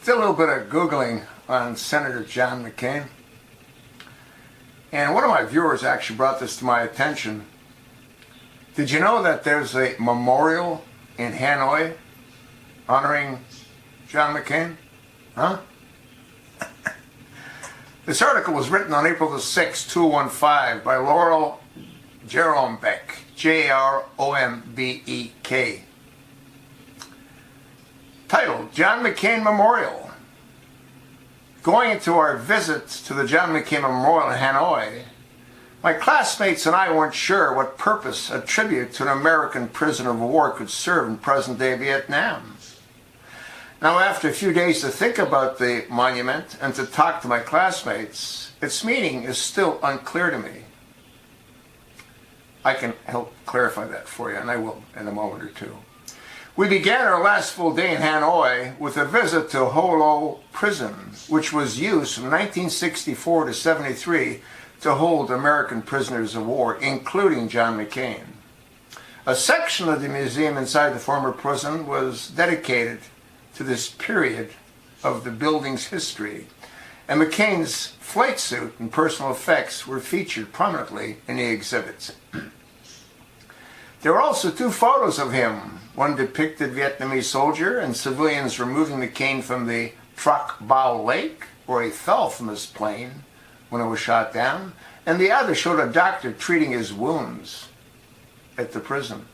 Did a little bit of Googling on Senator John McCain. And one of my viewers actually brought this to my attention. Did you know that there's a memorial in Hanoi honoring John McCain? Huh? This article was written on April the 6th, 2015 by Laurel Jerombeck, J-R-O-M-B-E-K. Titled, John McCain Memorial. Going into our visit to the John McCain Memorial in Hanoi, my classmates and I weren't sure what purpose a tribute to an American prisoner of war could serve in present-day Vietnam. Now, after a few days to think about the monument and to talk to my classmates, its meaning is still unclear to me. I can help clarify that for you, and I will in a moment or two. We began our last full day in Hanoi with a visit to Ho Lo Prison, which was used from 1964 to 73 to hold American prisoners of war, including John McCain. A section of the museum inside the former prison was dedicated to this period of the building's history, and McCain's flight suit and personal effects were featured prominently in the exhibits. There were also two photos of him. One depicted Vietnamese soldier and civilians removing McCain from the Truc Bao Lake, where he fell from his plane when it was shot down, and the other showed a doctor treating his wounds at the prison.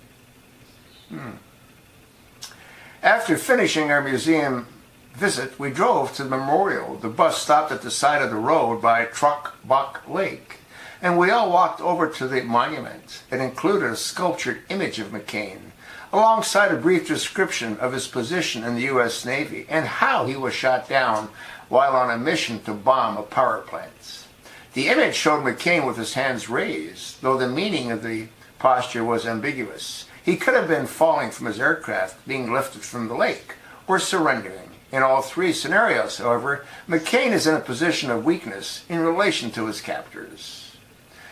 After finishing our museum visit, we drove to the memorial. The bus stopped at the side of the road by Truc Bao Lake, and we all walked over to the monument. It included a sculptured image of McCain, alongside a brief description of his position in the U.S. Navy and how he was shot down while on a mission to bomb a power plant. The image showed McCain with his hands raised, though the meaning of the posture was ambiguous. He could have been falling from his aircraft, being lifted from the lake, or surrendering. In all three scenarios, however, McCain is in a position of weakness in relation to his captors,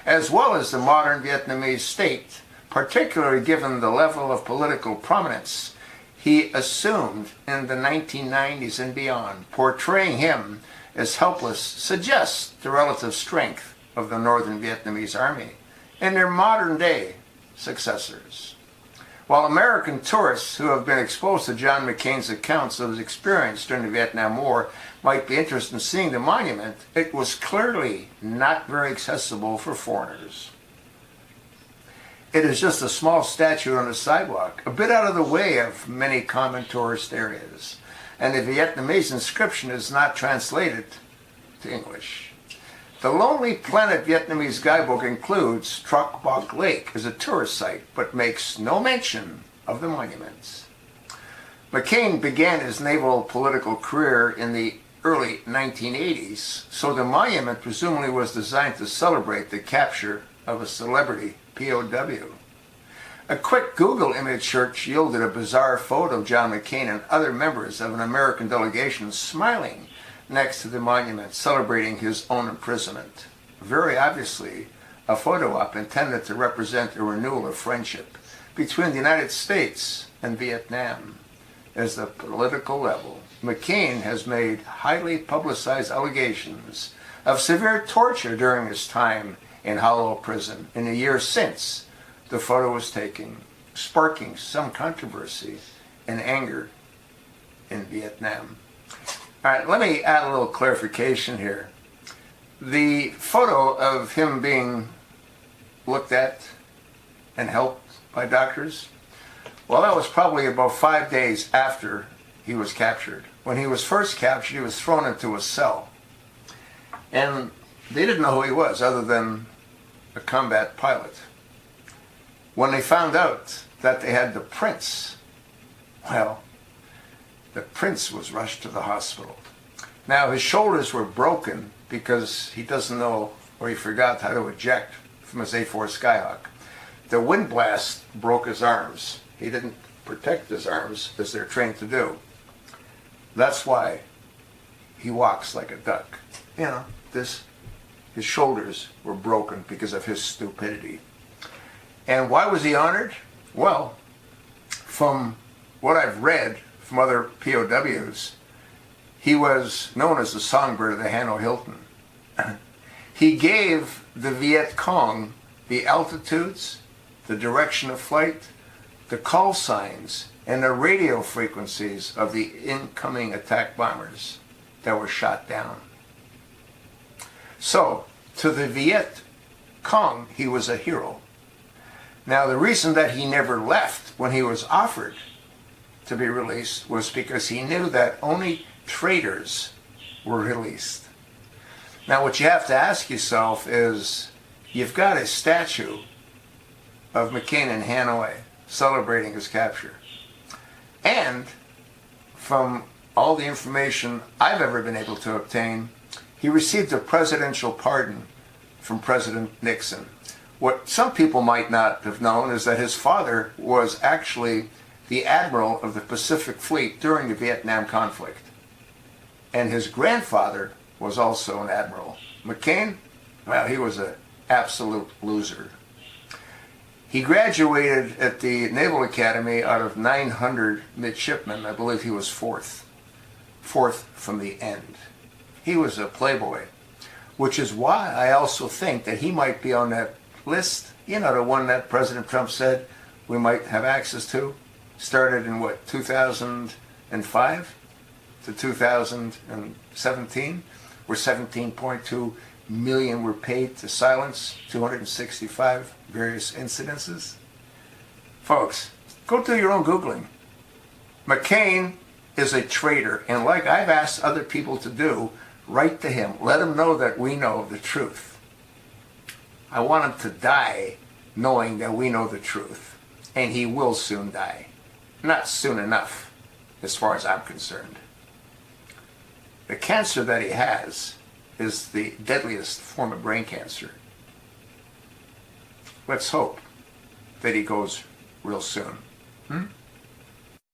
as well as the modern Vietnamese state, particularly given the level of political prominence he assumed in the 1990s and beyond. Portraying him as helpless suggests the relative strength of the Northern Vietnamese Army and their modern-day successors. While American tourists who have been exposed to John McCain's accounts of his experience during the Vietnam War might be interested in seeing the monument, it was clearly not very accessible for foreigners. It is just a small statue on a sidewalk, a bit out of the way of many common tourist areas, and the Vietnamese inscription is not translated to English. The Lonely Planet Vietnamese guidebook includes Truc Bao Lake as a tourist site, but makes no mention of the monuments. McCain began his naval political career in the early 1980s, so the monument presumably was designed to celebrate the capture of a celebrity POW. A quick Google image search yielded a bizarre photo of John McCain and other members of an American delegation smiling next to the monument, celebrating his own imprisonment. Very obviously, a photo op intended to represent a renewal of friendship between the United States and Vietnam. As the political level, McCain has made highly publicized allegations of severe torture during his time in Ho Lo Prison in the years since the photo was taken, sparking some controversy and anger in Vietnam. All right, let me add a little clarification here. The photo of him being looked at and helped by doctors, well, that was probably about 5 days after he was captured. When he was first captured, he was thrown into a cell. And they didn't know who he was other than a combat pilot. When they found out that they had the prince, well, the prince was rushed to the hospital. Now, his shoulders were broken because he doesn't know, or he forgot how to eject from his A4 Skyhawk. The wind blast broke his arms. He didn't protect his arms as they're trained to do. That's why he walks like a duck. You know, his shoulders were broken because of his stupidity. And why was he honored? Well, from what I've read from other POWs, He was known as the songbird of the Hanoi Hilton. He gave the Viet Cong the altitudes, the direction of flight, the call signs, and the radio frequencies of the incoming attack bombers that were shot down. So, to the Viet Cong, he was a hero. Now, the reason that he never left when he was offered to be released was because he knew that only traitors were released. Now, what you have to ask yourself is, you've got a statue of McCain in Hanoi celebrating his capture. And from all the information I've ever been able to obtain, he received a presidential pardon from President Nixon. What some people might not have known is that his father was actually the admiral of the Pacific Fleet during the Vietnam conflict. And his grandfather was also an admiral. McCain, well, he was an absolute loser. He graduated at the Naval Academy out of 900 midshipmen. I believe he was fourth from the end. He was a playboy, which is why I also think that he might be on that list, you know, the one that President Trump said we might have access to, started in what, 2005 to 2017, where 17.2 million were paid to silence 265 various incidences. Folks, go do your own Googling. McCain is a traitor, and like I've asked other people to do, write to him. Let him know that we know the truth. I want him to die knowing that we know the truth, and he will soon die. Not soon enough, as far as I'm concerned. The cancer that he has is the deadliest form of brain cancer. Let's hope that he goes real soon.